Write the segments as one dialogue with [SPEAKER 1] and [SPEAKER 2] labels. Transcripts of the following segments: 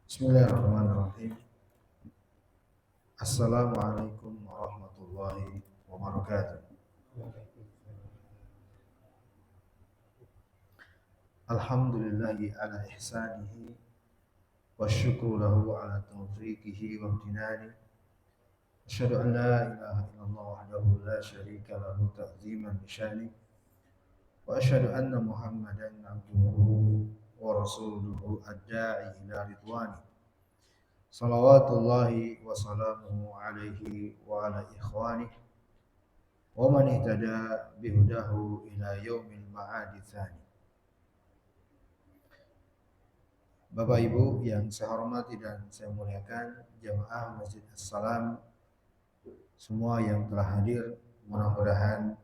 [SPEAKER 1] Bismillahirrahmanirrahim. Assalamualaikum warahmatullahi wabarakatuh. Alhamdulillahi ala ihsanihi wa syukru lahu ala taufiqihi wa amtinani. Asyhadu an la ilaha illallah wahdahu la syarika lahu ta'ziman bisyani. Wa asyhadu anna Muhammadan abduhu wa rasuluhu ad-da'i ila ridwani. Salawatullahi wa salamuhu alaihi wa ala ikhwanih wa man ihtada bihudahu ila yaumil ma'adi tsani. Bapak Ibu yang saya hormati dan saya muliakan, jamaah Masjid As-Salam, semua yang telah hadir, mudah-mudahan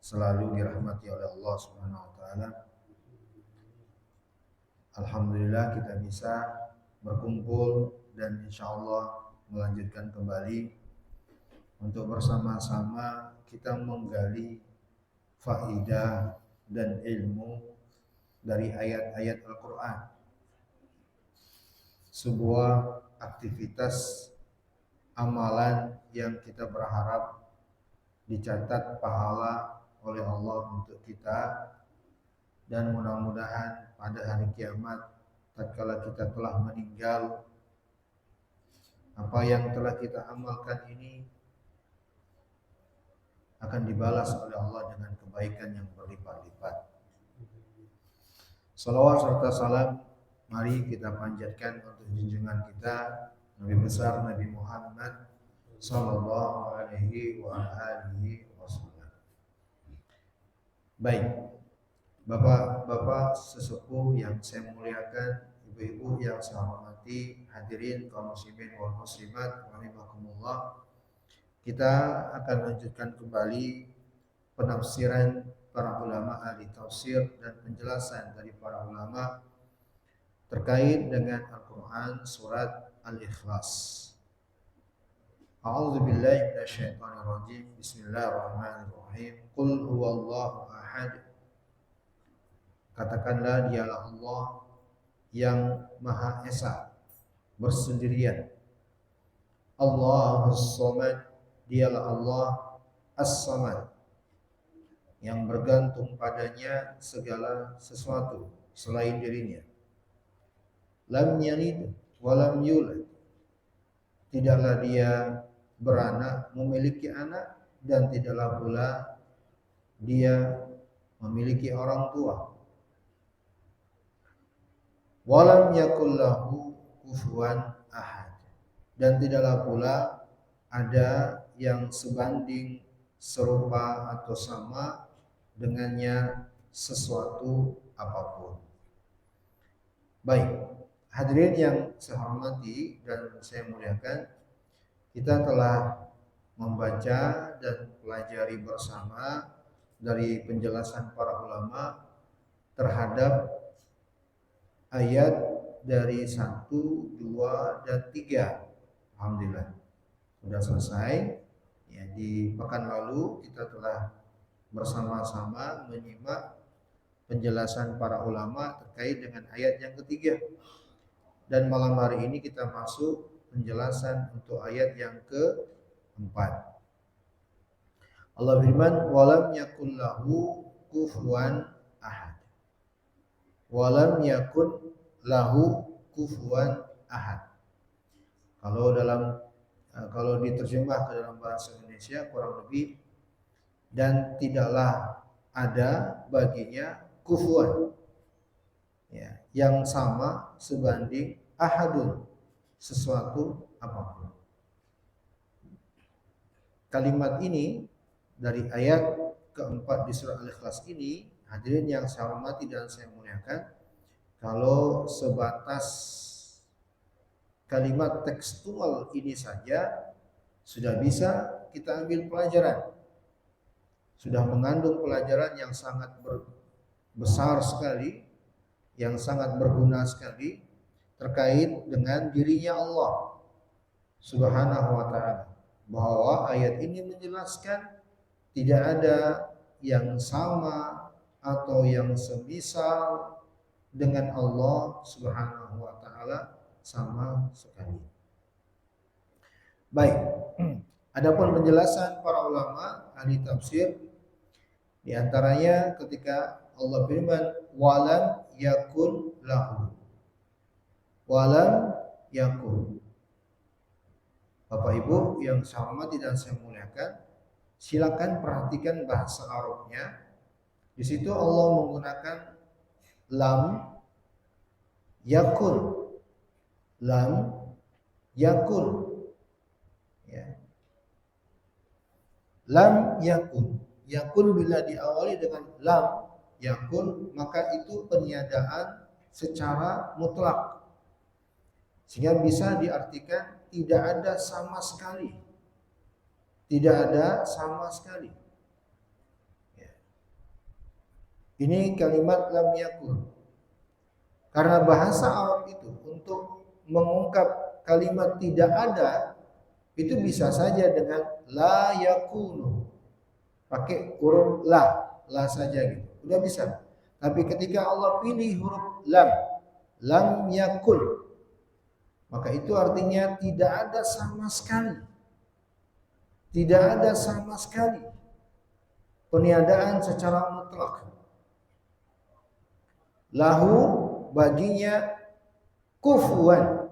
[SPEAKER 1] selalu dirahmati oleh Allah Subhanahu wa taala. Alhamdulillah kita bisa berkumpul dan insyaallah melanjutkan kembali untuk bersama-sama kita menggali faidah dan ilmu dari ayat-ayat Al-Quran. Sebuah aktivitas amalan yang kita berharap dicatat pahala oleh Allah untuk kita, dan mudah-mudahan pada hari kiamat tatkala kita telah meninggal, apa yang telah kita amalkan ini akan dibalas oleh Allah dengan kebaikan yang berlipat-lipat. Salawat serta salam mari kita panjatkan untuk junjungan kita Nabi besar Nabi Muhammad sallallahu alaihi wa alihi wasallam. Baik, Bapak-bapak sesepuh yang saya muliakan, ibu-ibu yang saya hormati, hadirin kaum muslimin wal muslimat rahimakumullah. Kita akan lanjutkan kembali penafsiran para ulama ahli tafsir dan penjelasan dari para ulama terkait dengan Al-Quran surat Al-Ikhlas. A'udzu billahi minasyaitonir rajim. Bismillahirrahmanirrahim. Qul huwallahu ahad. Katakanlah dialah Allah yang Maha Esa, bersendirian. Allahus Samad, dialah Allah As-Samad, yang bergantung padanya segala sesuatu selain dirinya. Lam yalid wa lam yulad, tidaklah dia beranak, memiliki anak, dan tidaklah pula dia memiliki orang tua. Walam yakul lahu kufuwan ahad, dan tidaklah pula ada yang sebanding, serupa atau sama dengannya sesuatu apapun. Baik, hadirin yang saya hormati dan saya muliakan, kita telah membaca dan pelajari bersama dari penjelasan para ulama terhadap ayat dari 1, 2, dan 3. Alhamdulillah sudah selesai. Ya, di pekan lalu kita telah bersama-sama menyimak penjelasan para ulama terkait dengan ayat yang ketiga. Dan malam hari ini kita masuk penjelasan untuk ayat yang keempat. Allah firman, walam yakun lahu kufuwan ahad. Walam yakun lahu kufuwan ahad. Kalau diterjemah ke dalam bahasa Indonesia kurang lebih, dan tidaklah ada baginya kufuwan, ya, yang sama sebanding ahadun, sesuatu apapun. Kalimat ini dari ayat keempat di surah Al-Ikhlas ini, hadirin yang saya hormati dan saya muliakan, kalau sebatas kalimat tekstual ini saja sudah bisa kita ambil pelajaran, sudah mengandung pelajaran yang sangat besar sekali, yang sangat berguna sekali terkait dengan dirinya Allah Subhanahu wa ta'ala, bahwa ayat ini menjelaskan tidak ada yang sama atau yang semisal dengan Allah Subhanahu wa ta'ala sama sekali. Baik. Adapun penjelasan para ulama ahli tafsir, di antaranya ketika Allah firman walam yakun lahu. Walam yakun. Bapak Ibu yang saya hormati dan saya muliakan, silakan perhatikan bahasa Arabnya. Di situ Allah menggunakan lam yakun. Lam yakun. Ya. Lam yakun. Yakun bila diawali dengan lam yakun, maka itu peniadaan secara mutlak. Sehingga bisa diartikan tidak ada sama sekali. Tidak ada sama sekali. Ya. Ini kalimat lam yakun. Karena bahasa Arab itu untuk mengungkap kalimat tidak ada, itu bisa saja dengan la yakunu. Pakai huruf la saja gitu. Udah bisa. Tapi ketika Allah pilih huruf lam yakun, maka itu artinya tidak ada sama sekali. Tidak ada sama sekali peniadaan secara mutlak. Lahu baginya kufuan.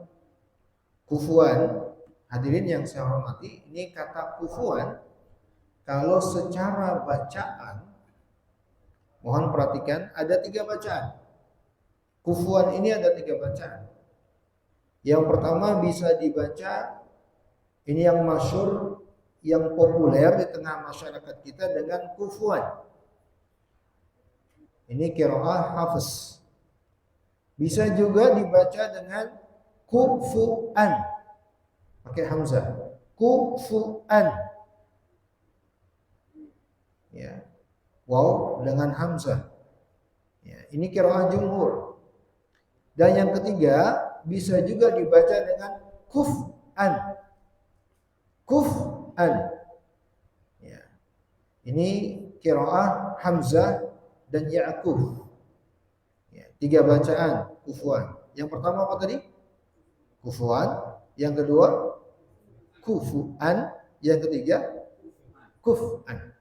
[SPEAKER 1] Kufuan, hadirin yang saya hormati, ini kata kufuan kalau secara bacaan, mohon perhatikan, ada 3 bacaan. Kufuan ini ada 3 bacaan. Yang pertama bisa dibaca, ini yang masyhur, yang populer di tengah masyarakat kita dengan kufuan. Ini qiraah Hafiz. Bisa juga dibaca dengan kufuan, pakai hamzah. Kufuan. Ya. Waw dengan hamzah. Ya, ini qiraah jumhur. Dan yang ketiga bisa juga dibaca dengan kuf'an. Kuf'an. Ya. Ini qiraah Hamzah dan Ya'qub. Ya, 3 bacaan kufuan. Yang pertama apa tadi? Kufuan. Yang kedua kufu'an. Yang ketiga kuf'an.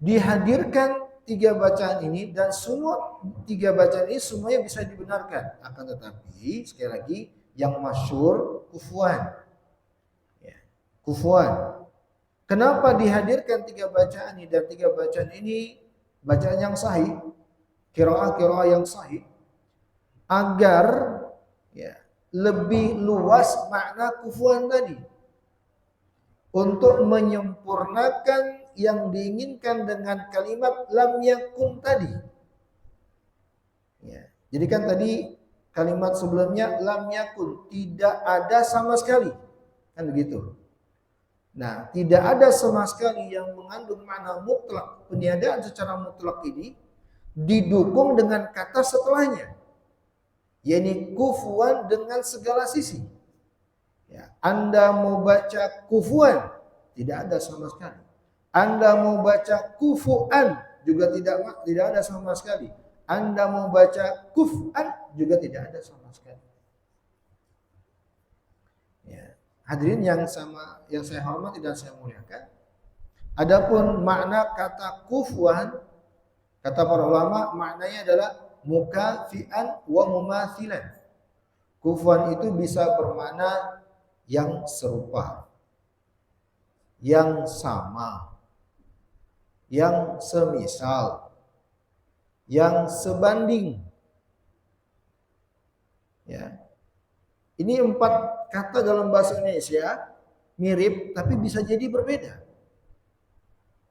[SPEAKER 1] Dihadirkan 3 bacaan ini dan semua 3 bacaan ini semuanya bisa dibenarkan. Akan tetapi sekali lagi yang masyhur kufuan. Ya, kufuan. Kenapa dihadirkan 3 bacaan ini dan 3 bacaan ini bacaan yang sahih, qiraah yang sahih, agar ya lebih luas makna kufuan tadi, untuk menyempurnakan yang diinginkan dengan kalimat lam yakun tadi. Ya. Jadi kan tadi kalimat sebelumnya lam yakun, tidak ada sama sekali. Kan begitu. Nah, tidak ada sama sekali yang mengandung makna mutlak, peniadaan secara mutlak ini didukung dengan kata setelahnya, yakni kufuan dengan segala sisi. Ya, Anda mau baca kufuan, tidak ada sama sekali. Anda mau baca kufuan juga tidak ada sama sekali. Anda mau baca kuf'an juga tidak ada sama sekali. Ya. Hadirin yang saya hormati dan saya muliakan. Adapun makna kata kufuan, kata para ulama, maknanya adalah mukafi'an wa mumathilan. Kufuan itu bisa bermakna yang serupa, yang sama, yang semisal, yang sebanding. Ya. Ini 4 kata dalam bahasa Indonesia mirip tapi bisa jadi berbeda.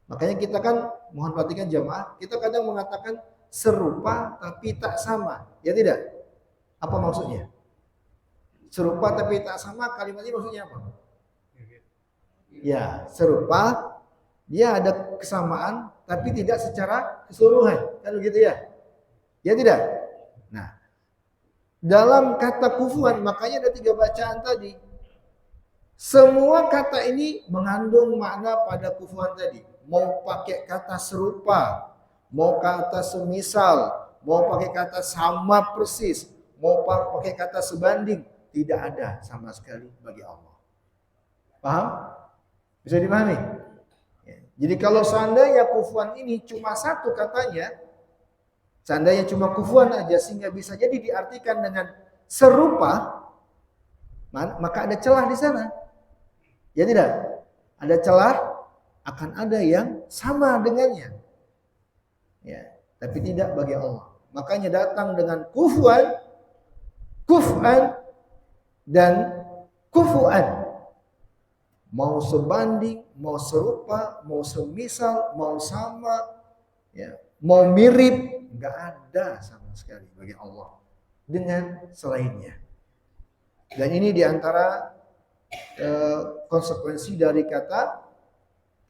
[SPEAKER 1] Makanya kita kan, mohon perhatikan jamaah, kita kadang mengatakan serupa tapi tak sama. Ya tidak? Apa maksudnya? Serupa tapi tak sama, kalimat ini maksudnya apa? Ya, serupa, dia ada kesamaan tapi tidak secara keseluruhan, kan begitu ya? Ya tidak? Nah, dalam kata kufuan makanya ada 3 bacaan tadi. Semua kata ini mengandung makna pada kufuan tadi. Mau pakai kata serupa, mau kata semisal, mau pakai kata sama persis, mau pakai kata sebanding, tidak ada sama sekali bagi Allah. Paham? Bisa dipahami? Ya. Jadi kalau seandainya kufuan ini cuma satu katanya, seandainya cuma kufuan aja sehingga bisa jadi diartikan dengan serupa, maka ada celah di sana. Ya tidak? Ada celah, akan ada yang sama dengannya. Ya, tapi tidak bagi Allah. Makanya datang dengan kufwan, kuf'an dan kufuan. Mau sebanding, mau serupa, mau semisal, mau sama, ya, mau mirip, nggak ada sama sekali bagi Allah dengan selainnya. Dan ini diantara konsekuensi dari kata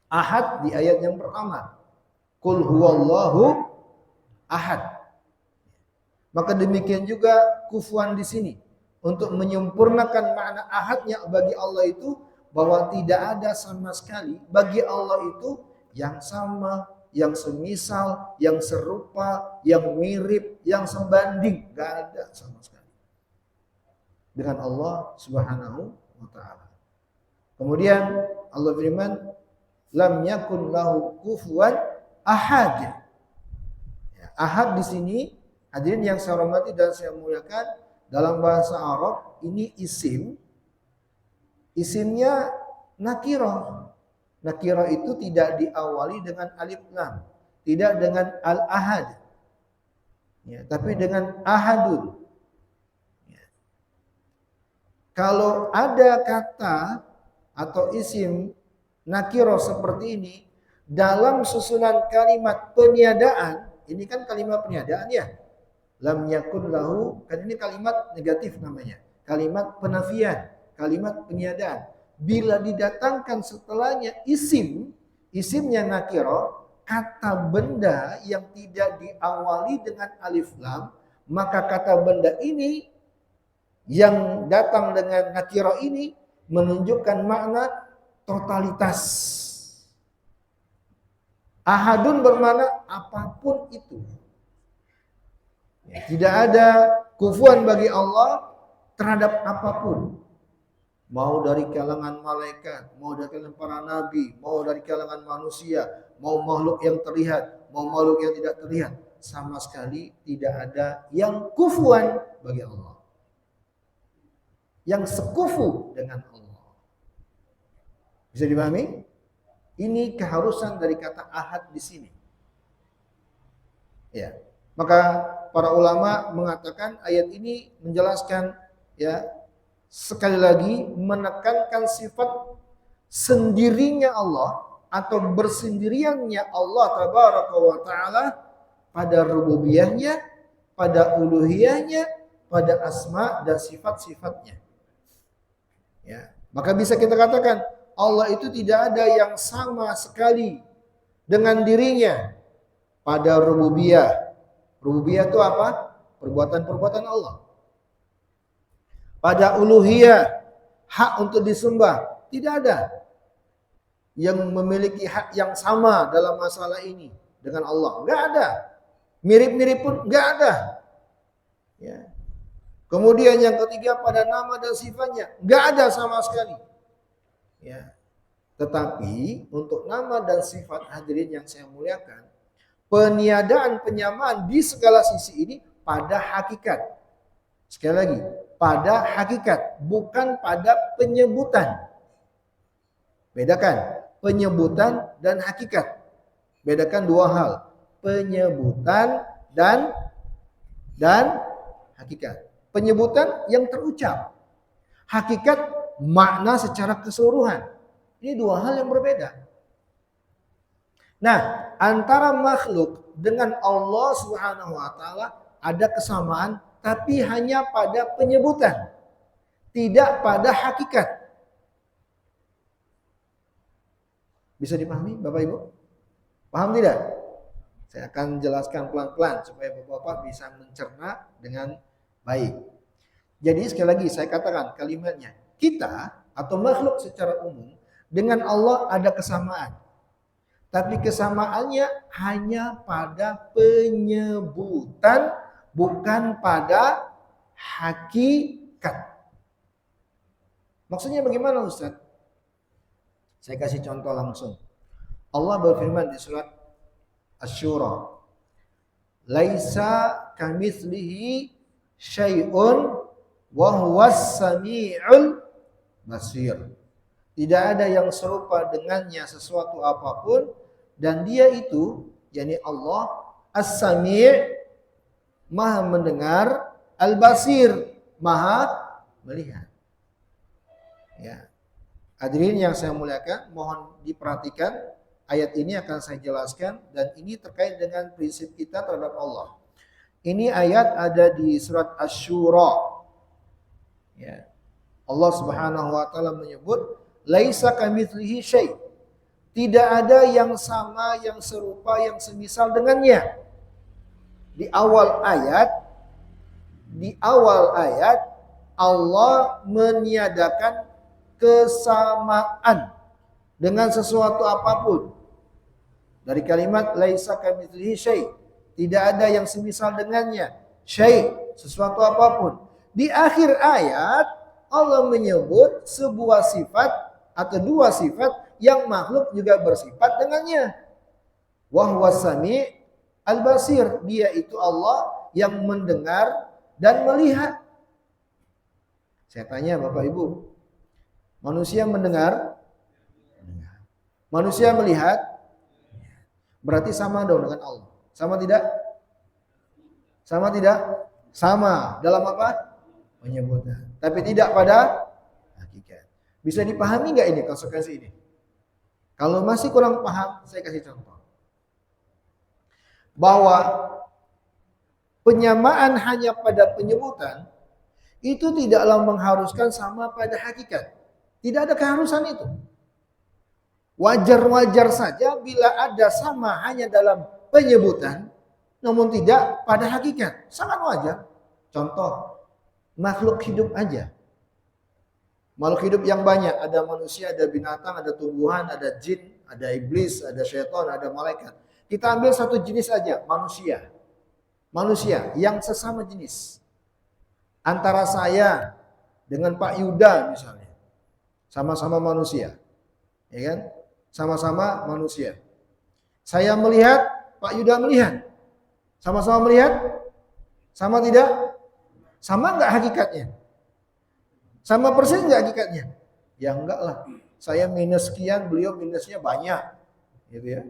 [SPEAKER 1] ahad di ayat yang pertama. Qul huwallahu ahad. Maka demikian juga kufuan di sini untuk menyempurnakan makna ahadnya bagi Allah itu bahwa tidak ada sama sekali bagi Allah itu yang sama, yang semisal, yang serupa, yang mirip, yang sebanding, nggak ada sama sekali dengan Allah Subhanahu wa ta'ala. Kemudian Allah firman, lam yakun lahu kufuwan ahad. Ya, ahad di sini hadirin yang saya hormati dan saya muliakan, dalam bahasa Arab ini isim. Isimnya nakirah. Nakirah itu tidak diawali dengan alif lam, tidak dengan al-ahad. Ya, tapi dengan ahadun. Ya. Kalau ada kata atau isim nakirah seperti ini dalam susunan kalimat peniadaan, ini kan kalimat peniadaan ya. Lam yakun lahu, kan ini kalimat negatif namanya. Kalimat penafian, kalimat peniadaan. Bila didatangkan setelahnya isimnya nakirah, kata benda yang tidak diawali dengan alif lam, maka kata benda ini yang datang dengan nakirah ini menunjukkan makna totalitas. Ahadun bermakna apapun itu. Ya, tidak ada kufuan bagi Allah terhadap apapun. Mau dari kalangan malaikat, mau dari kalangan para nabi, mau dari kalangan manusia, mau makhluk yang terlihat, mau makhluk yang tidak terlihat, sama sekali tidak ada yang kufuan bagi Allah. Yang sekufu dengan Allah. Bisa dipahami? Ini keharusan dari kata ahad di sini. Ya. Maka para ulama mengatakan ayat ini menjelaskan, ya, sekali lagi menekankan sifat sendirinya Allah atau bersendiriannya Allah tabaraka wa taala pada rububiyahnya, pada uluhiyahnya, pada asma dan sifat-sifatnya. Ya, maka bisa kita katakan Allah itu tidak ada yang sama sekali dengan dirinya pada rububiyah. Rububiyah itu apa? Perbuatan-perbuatan Allah. Pada uluhiyah, hak untuk disembah, tidak ada yang memiliki hak yang sama dalam masalah ini dengan Allah. Enggak ada. Mirip-mirip pun enggak ada. Ya. Kemudian yang ketiga pada nama dan sifatnya, enggak ada sama sekali. Ya. Tetapi untuk nama dan sifat hadirin yang saya muliakan, peniadaan penyamaan di segala sisi ini pada hakikat. Sekali lagi, pada hakikat, bukan pada penyebutan. Bedakan penyebutan dan hakikat. Bedakan dua hal, penyebutan dan hakikat. Penyebutan yang terucap, hakikat makna secara keseluruhan. Ini dua hal yang berbeda. Nah, antara makhluk dengan Allah Subhanahu wa taala ada kesamaan, tapi hanya pada penyebutan, tidak pada hakikat. Bisa dipahami Bapak Ibu? Paham tidak? Saya akan jelaskan pelan-pelan supaya Bapak-Bapak bisa mencerna dengan baik. Jadi sekali lagi saya katakan kalimatnya, kita atau makhluk secara umum dengan Allah ada kesamaan. Tapi kesamaannya hanya pada penyebutan, bukan pada hakikat. Maksudnya bagaimana Ustaz? Saya kasih contoh langsung. Allah berfirman di surat Asy-Syura, "Laisa kamitslihi syai'un wa huwas samiul basir." Tidak ada yang serupa dengannya sesuatu apapun dan dia itu, yakni Allah, As-Sami', Maha mendengar, Al-Basir, Maha melihat. Ya. Hadirin yang saya muliakan, mohon diperhatikan ayat ini akan saya jelaskan dan ini terkait dengan prinsip kita terhadap Allah. Ini ayat ada di surat Asy-Syura. Ya. Allah Subhanahu wa taala menyebut laisa kamitslihi syai'. Tidak ada yang sama, yang serupa, yang semisal dengannya. Di awal ayat Allah meniadakan kesamaan dengan sesuatu apapun. Dari kalimat laisa kamitslihi syai', tidak ada yang semisal dengannya. Syai', sesuatu apapun. Di akhir ayat Allah menyebut sebuah sifat atau dua sifat yang makhluk juga bersifat dengannya. Wa huwas sami' al-basir. Dia itu Allah yang mendengar dan melihat. Saya tanya Bapak Ibu, manusia mendengar? Manusia melihat? Berarti sama dong dengan Allah. Sama tidak? Sama tidak? Sama. Dalam apa? Penyebutan. Tapi tidak pada hakikat. Bisa dipahami nggak ini konsekuensi ini? Kalau masih kurang paham, saya kasih contoh. Bahwa penyamaan hanya pada penyebutan itu tidaklah mengharuskan sama pada hakikat. Tidak ada keharusan itu. Wajar-wajar saja bila ada sama hanya dalam penyebutan, namun tidak pada hakikat. Sangat wajar. Contoh, makhluk hidup aja. Makhluk hidup yang banyak, ada manusia, ada binatang, ada tumbuhan, ada jin, ada iblis, ada syaitan, ada malaikat. Kita ambil satu jenis aja, manusia. Manusia yang sesama jenis. Antara saya dengan Pak Yuda misalnya. Sama-sama manusia. Ya kan? Sama-sama manusia. Saya melihat, Pak Yuda melihat. Sama-sama melihat? Sama tidak? Sama enggak hakikatnya? Sama persis enggak hakikatnya? Ya enggak lah. Saya minus sekian, beliau minusnya banyak. Gitu ya.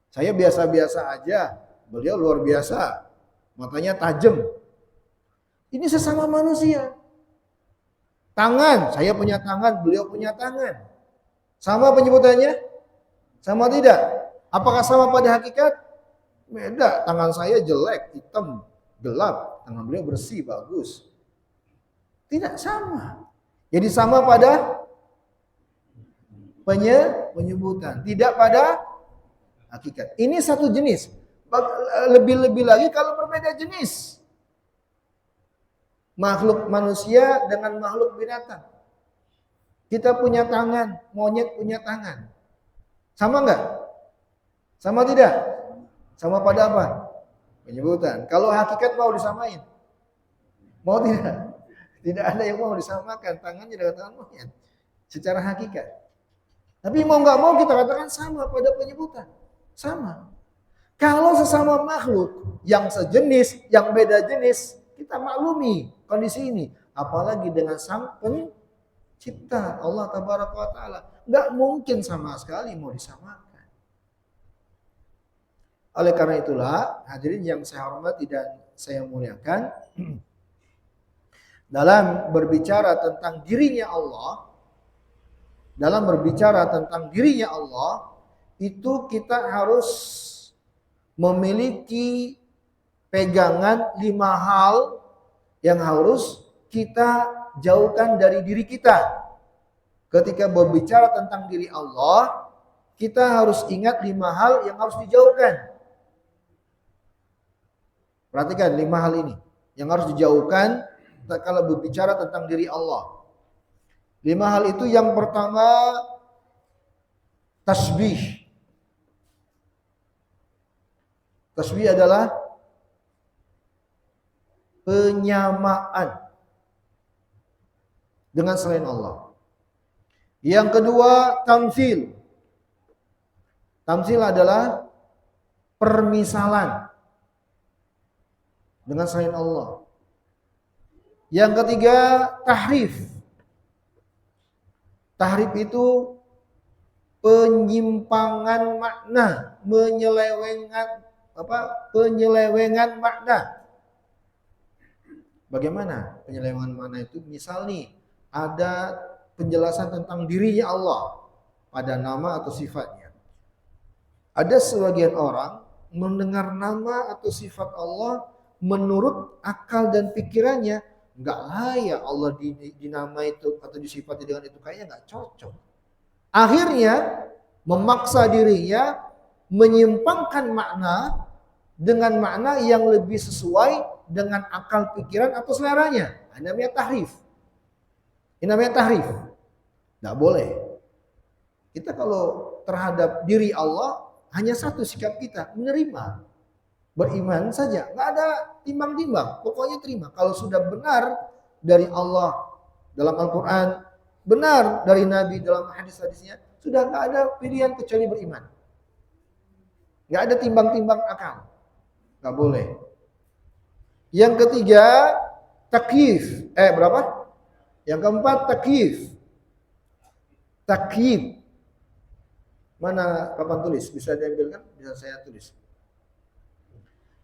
[SPEAKER 1] Saya biasa-biasa aja, beliau luar biasa. Matanya tajam. Ini sesama manusia. Tangan, saya punya tangan, beliau punya tangan. Sama penyebutannya? Sama tidak? Apakah sama pada hakikat? Beda. Tangan saya jelek, hitam, gelap. Tangan beliau bersih, bagus. Tidak sama. Jadi sama pada penyebutan, tidak pada hakikat. Ini satu jenis. Lebih-lebih lagi kalau berbeda jenis. Makhluk manusia dengan makhluk binatang. Kita punya tangan, monyet punya tangan. Sama enggak? Sama tidak? Sama pada apa? Penyebutan. Kalau hakikat mau disamain? Mau tidak? Tidak ada yang mau disamakan tangannya dengan tangan monyet secara hakikat. Tapi mau nggak mau kita katakan sama pada penyebutan. Sama. Kalau sesama makhluk yang sejenis, yang beda jenis, kita maklumi kondisi ini. Apalagi dengan sang pencipta Allah Tabaraka wa Ta'ala. Nggak mungkin sama sekali mau disamakan. Oleh karena itulah, hadirin yang saya hormati dan saya muliakan, dalam berbicara tentang dirinya Allah, itu kita harus memiliki pegangan 5 hal yang harus kita jauhkan dari diri kita. Ketika berbicara tentang diri Allah, kita harus ingat 5 hal yang harus dijauhkan. Perhatikan 5 hal ini yang harus dijauhkan kalau berbicara tentang diri Allah. 5 hal itu yang pertama tasbih. Tasbih adalah penyamaan. dengan selain Allah. Yang kedua, tamtsil. Tamtsil adalah permisalan dengan selain Allah. Yang ketiga, tahrif. Tahrif itu penyimpangan makna, penyelewengan makna. Bagaimana penyelewengan makna itu? Misal nih, ada penjelasan tentang dirinya Allah pada nama atau sifatnya. Ada sebagian orang mendengar nama atau sifat Allah menurut akal dan pikirannya, enggak layak Allah di nama itu atau disifati dengan itu, kayaknya enggak cocok. Akhirnya memaksa dirinya menyimpangkan makna dengan makna yang lebih sesuai dengan akal pikiran atau seleranya. Ini namanya tahrif. Ini namanya tahrif. Enggak boleh. Kita kalau terhadap diri Allah hanya satu sikap kita, menerima. Beriman saja, nggak ada timbang-timbang. Pokoknya terima. Kalau sudah benar dari Allah dalam Al-Quran, benar dari Nabi dalam hadis-hadisnya, sudah nggak ada pilihan kecuali beriman. Nggak ada timbang-timbang akal. Nggak boleh. Yang ketiga, takyif. Berapa? Yang keempat, takyif. Takyif. Mana papan tulis? Bisa diambilkan? Bisa saya tulis.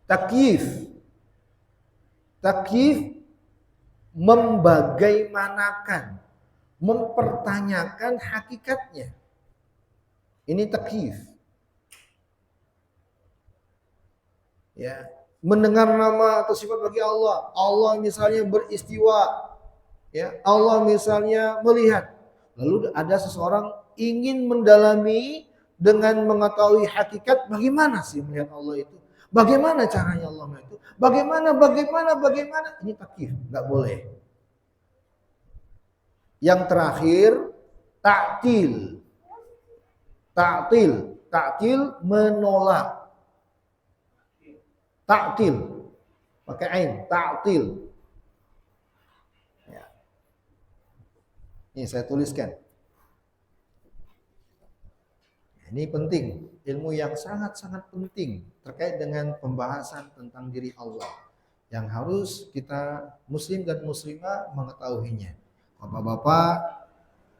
[SPEAKER 1] Takyif. Takyif membagaimanakan, mempertanyakan hakikatnya. Ini takyif. Ya, mendengar nama atau sifat bagi Allah. Allah misalnya beristiwa. Ya, Allah misalnya melihat. Lalu ada seseorang ingin mendalami dengan mengetahui hakikat bagaimana sih melihat Allah itu. Bagaimana caranya Allah melihat itu. Bagaimana. Ini takyif, nggak boleh. Yang terakhir, ta'til. Ta'til menolak. Ta'til. Pakai ain, ta'til. Ya. Ini saya tuliskan. Ini penting, ilmu yang sangat-sangat penting terkait dengan pembahasan tentang diri Allah yang harus kita muslim dan muslimah mengetahuinya. Bapak-bapak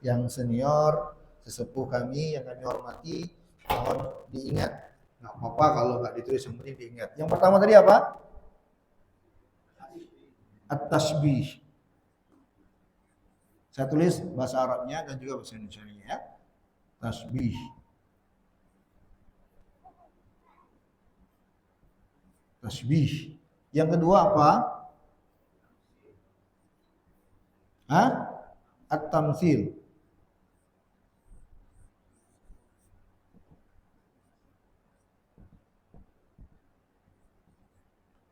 [SPEAKER 1] yang senior, sesepuh kami yang kami hormati, mohon diingat. Nggak apa-apa kalau nggak ditulis, yang penting diingat. Yang pertama tadi apa? At-tashbih. Saya tulis bahasa Arabnya dan juga bahasa Indonesianya ya. Tasbih. Tasbih. Yang kedua apa? At-tamtsil.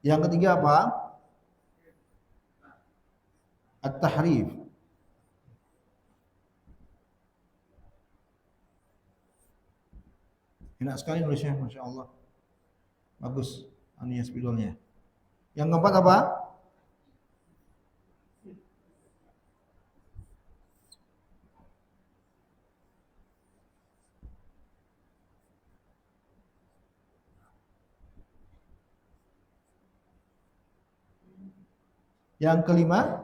[SPEAKER 1] Yang ketiga apa? At-tahrif. Enak sekali nulisnya, Masya Allah. Bagus. Aninya spidolnya. Yang keempat apa? Yang kelima?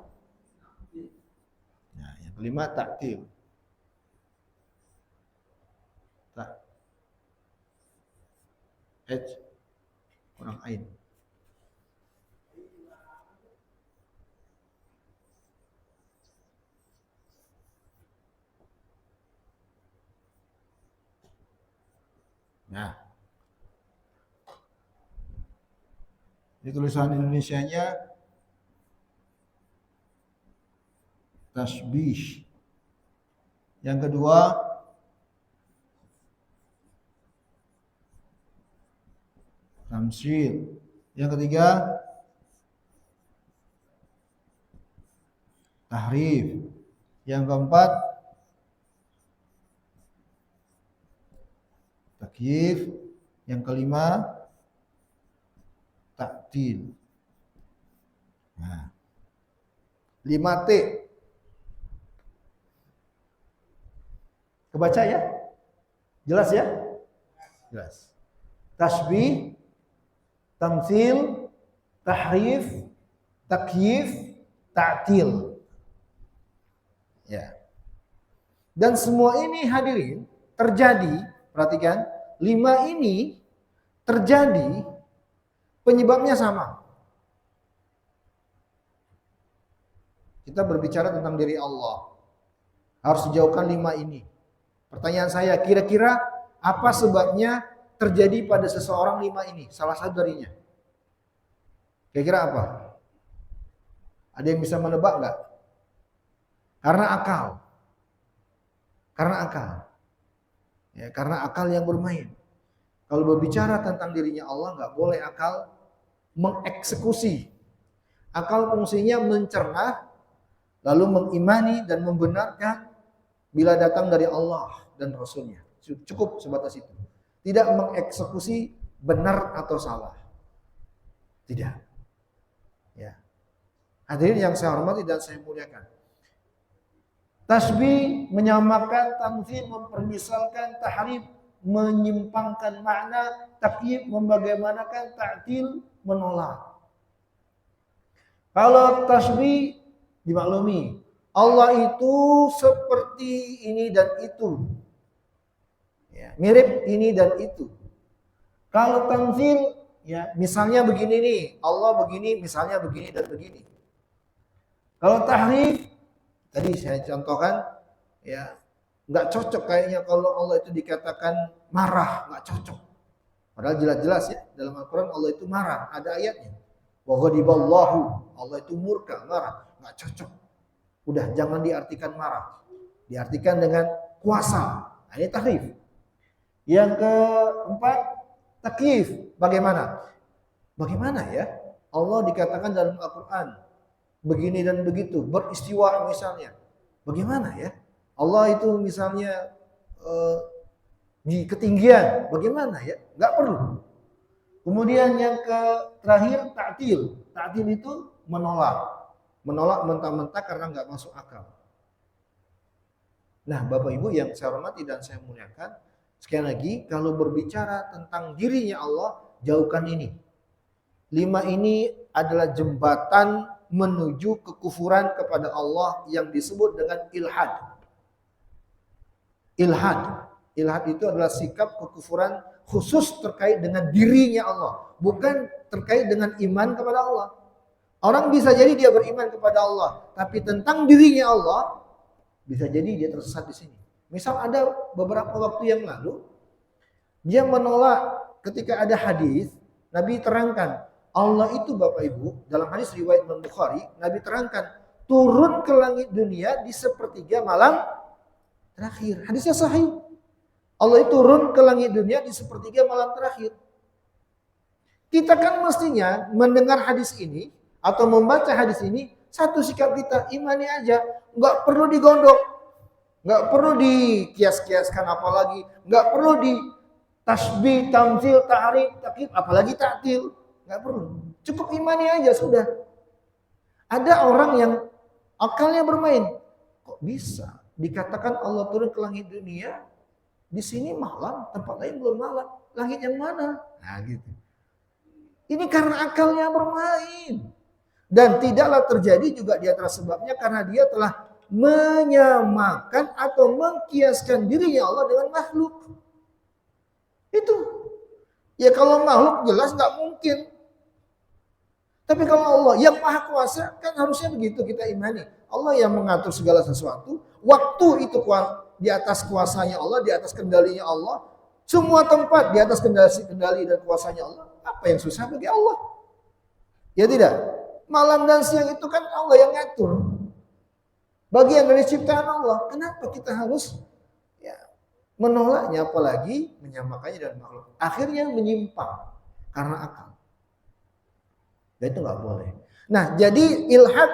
[SPEAKER 1] Nah, yang kelima ta'til. Kurang ain. Nah, ini tulisan Indonesianya tasbih. Yang kedua tamtsil. Yang ketiga tahrif. Yang keempat takyif. Yang kelima ta'til. Nah, 5T. Kebaca ya? Jelas ya? Jelas. Tasbih, tamtsil, tahrif, takyif, ta'til. Ya. Dan semua ini hadirin terjadi, perhatikan, 5 ini terjadi penyebabnya sama. Kita berbicara tentang diri Allah. Harus dijauhkan 5 ini. Pertanyaan saya, kira-kira apa sebabnya terjadi pada seseorang 5 ini? Salah satu darinya. Kira-kira apa? Ada yang bisa menebak nggak? Karena akal. Karena akal. Ya, karena akal yang bermain. Kalau berbicara tentang dirinya Allah, nggak boleh akal mengeksekusi. Akal fungsinya mencerna, lalu mengimani dan membenarkan bila datang dari Allah dan Rasulnya. Cukup sebatas itu. Tidak mengeksekusi benar atau salah. Tidak. Ya. Hadirin yang saya hormati dan saya muliakan. Tasbih menyamakan, tamtsil mempermisalkan, tahrif menyimpangkan makna, takyif membagaimanakan, ta'til menolak. Kalau tasbih dimaklumi, Allah itu seperti ini dan itu. Ya, mirip ini dan itu. Kalau tamtsil, ya misalnya begini nih, Allah begini, misalnya begini dan begini. Kalau tahrif, tadi saya contohkan, ya nggak cocok kayaknya kalau Allah itu dikatakan marah, nggak cocok. Padahal jelas-jelas ya dalam Al-Quran Allah itu marah, ada ayatnya. Wa ghadiballahu, Allah itu murka, marah, nggak cocok. Udah jangan diartikan marah, diartikan dengan kuasa. Nah, ini tahrif. Yang keempat, takyif. Bagaimana? Bagaimana ya? Allah dikatakan dalam Al-Quran begini dan begitu, beristiwa misalnya. Bagaimana ya? Allah itu misalnya di ketinggian, bagaimana ya? Nggak perlu. Kemudian yang terakhir, ta'til. Ta'til itu menolak. Menolak mentah-mentah karena nggak masuk akal. Nah, Bapak Ibu yang saya hormati dan saya muliakan, sekali lagi, kalau berbicara tentang dirinya Allah, jauhkan ini. 5 ini adalah jembatan menuju kekufuran kepada Allah yang disebut dengan ilhad. Ilhad. Ilhad itu adalah sikap kekufuran khusus terkait dengan dirinya Allah, bukan terkait dengan iman kepada Allah. Orang bisa jadi dia beriman kepada Allah, tapi tentang dirinya Allah bisa jadi dia tersesat di sini. Misal ada beberapa waktu yang lalu dia menolak ketika ada hadis Nabi terangkan Allah itu Bapak Ibu dalam hadis riwayat Imam Bukhari, Nabi terangkan turun ke langit dunia di sepertiga malam terakhir. Hadisnya sahih. Allah itu turun ke langit dunia di sepertiga malam terakhir. Kita kan mestinya mendengar hadis ini atau membaca hadis ini, satu sikap kita imani aja, nggak perlu digondok, nggak perlu dikias-kiaskan apalagi, nggak perlu di tasbih, tamtsil, tahrif, takyif, apalagi ta'til. Nggak perlu. Cukup imani aja sudah. Ada orang yang akalnya bermain. Kok bisa dikatakan Allah turun ke langit dunia? Di sini malam, tempat lain belum malam. Langit yang mana? Nah gitu. Ini karena akalnya bermain. Dan tidaklah terjadi juga di antara sebabnya karena dia telah menyamakan atau mengkiaskan dirinya Allah dengan makhluk. Itu. Ya kalau makhluk jelas nggak mungkin. Tapi kalau Allah yang maha kuasa kan harusnya begitu kita imani. Allah yang mengatur segala sesuatu. Waktu itu di atas kuasanya Allah, di atas kendalinya Allah. Semua tempat di atas kendali dan kuasanya Allah. Apa yang susah bagi Allah? Ya tidak. Malam dan siang itu kan Allah yang ngatur. Bagian dari ciptaan Allah. Kenapa kita harus menolaknya apalagi menyamakannya dengan makhluk? Akhirnya menyimpang karena akal. Dan itu nggak boleh. Nah, jadi ilhad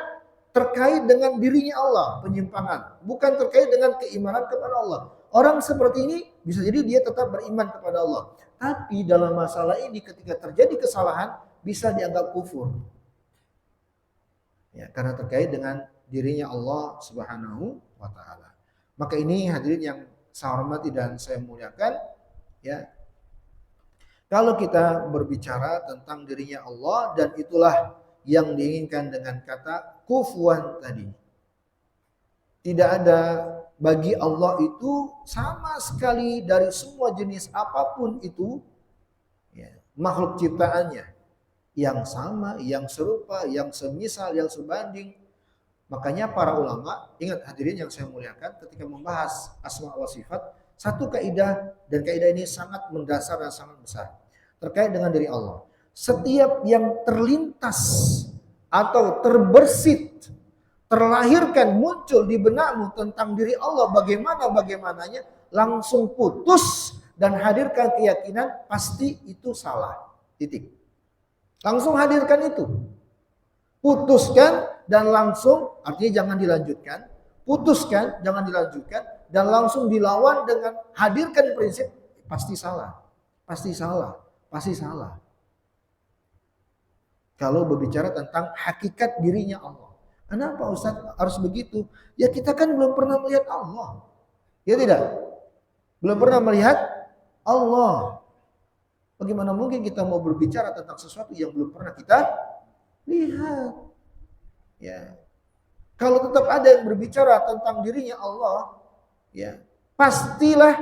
[SPEAKER 1] terkait dengan dirinya Allah, penyimpangan, bukan terkait dengan keimanan kepada Allah. Orang seperti ini bisa jadi dia tetap beriman kepada Allah, tapi dalam masalah ini ketika terjadi kesalahan bisa dianggap kufur. Ya, karena terkait dengan dirinya Allah Subhanahu wa taala. Maka ini hadirin yang saya hormati dan saya muliakan, ya. Kalau kita berbicara tentang dirinya Allah, dan itulah yang diinginkan dengan kata kufuwan tadi. Tidak ada bagi Allah itu sama sekali dari semua jenis apapun itu, ya, makhluk ciptaannya yang sama, yang serupa, yang semisal, yang sebanding. Makanya para ulama, ingat hadirin yang saya muliakan, ketika membahas asma wa sifat, satu kaidah, dan kaidah ini sangat mendasar dan sangat besar terkait dengan diri Allah. Setiap yang terlintas atau terbersit, terlahirkan, muncul di benakmu tentang diri Allah bagaimananya, langsung putus dan hadirkan keyakinan pasti itu salah. Titik. Langsung hadirkan itu. Putuskan dan langsung, artinya jangan dilanjutkan. Putuskan, jangan dilanjutkan, dan langsung dilawan dengan hadirkan prinsip pasti salah. Pasti salah. Pasti salah. Kalau berbicara tentang hakikat dirinya Allah. Kenapa Ustaz harus begitu? Ya kita kan belum pernah melihat Allah. Ya tidak? Belum pernah melihat Allah. Bagaimana mungkin kita mau berbicara tentang sesuatu yang belum pernah kita lihat? Ya. Kalau tetap ada yang berbicara tentang dirinya Allah, ya, pastilah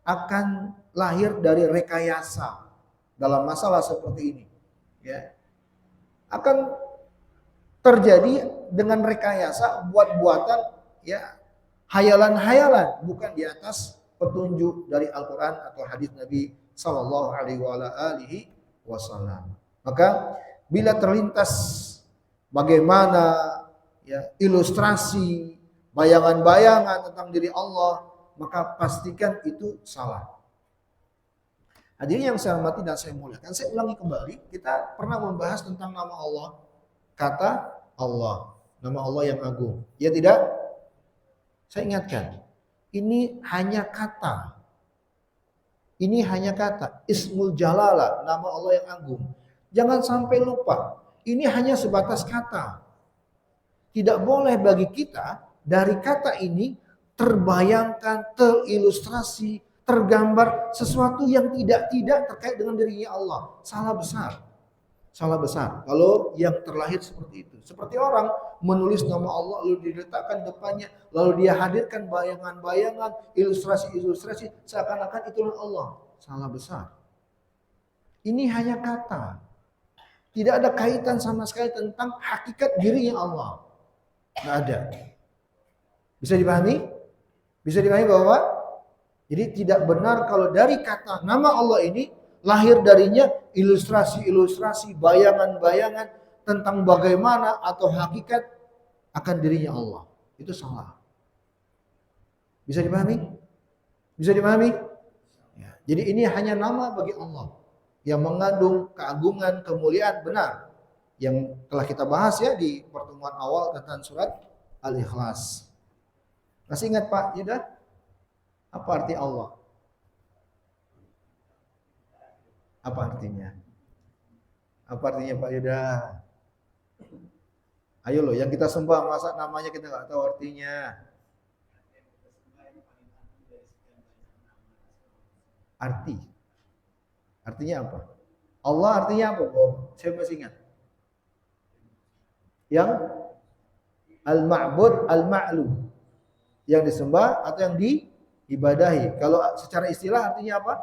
[SPEAKER 1] akan lahir dari rekayasa dalam masalah seperti ini. Ya. Akan terjadi dengan rekayasa, buat-buatan, ya, hayalan-hayalan, bukan di atas petunjuk dari Al-Quran atau hadis Nabi Sallallahu Alaihi Wasallam. Maka bila terlintas bagaimana, ya, ilustrasi, bayangan-bayangan tentang diri Allah, maka pastikan itu salah. Hadirin yang saya hormati dan saya muliakan, saya ulangi kembali, kita pernah membahas tentang nama Allah, kata Allah, nama Allah yang agung. Ya tidak? Saya ingatkan, ini hanya kata. Ini hanya kata, Ismul Jalalah, nama Allah yang agung. Jangan sampai lupa, ini hanya sebatas kata. Tidak boleh bagi kita dari kata ini terbayangkan, terilustrasi, tergambar sesuatu yang tidak terkait dengan dirinya Allah. Salah besar. Salah besar kalau yang terlahir seperti itu. Seperti orang menulis nama Allah lalu diletakkan depannya, lalu dia hadirkan bayangan-bayangan, ilustrasi-ilustrasi seakan-akan itulah Allah. Salah besar. Ini hanya kata. Tidak ada kaitan sama sekali tentang hakikat dirinya Allah. Nggak ada. Bisa dipahami? Bisa dipahami bahwa jadi tidak benar kalau dari kata nama Allah ini lahir darinya ilustrasi-ilustrasi, bayangan-bayangan tentang bagaimana atau hakikat akan dirinya Allah. Itu salah. Bisa dipahami? Bisa dipahami? Ya. Jadi ini hanya nama bagi Allah yang mengandung keagungan, kemuliaan, benar. Yang telah kita bahas ya di pertemuan awal tentang surat Al-Ikhlas. Masih ingat Pak Yuda? Apa arti Allah? Apa artinya? Apa artinya Pak Yuda? Ayo loh, yang kita sembah masa namanya kita nggak tahu artinya. Artinya apa? Allah artinya apa? Saya masih ingat. Yang al-ma'bud, al-ma'lu. Yang disembah atau yang diibadahi. Kalau secara istilah artinya apa?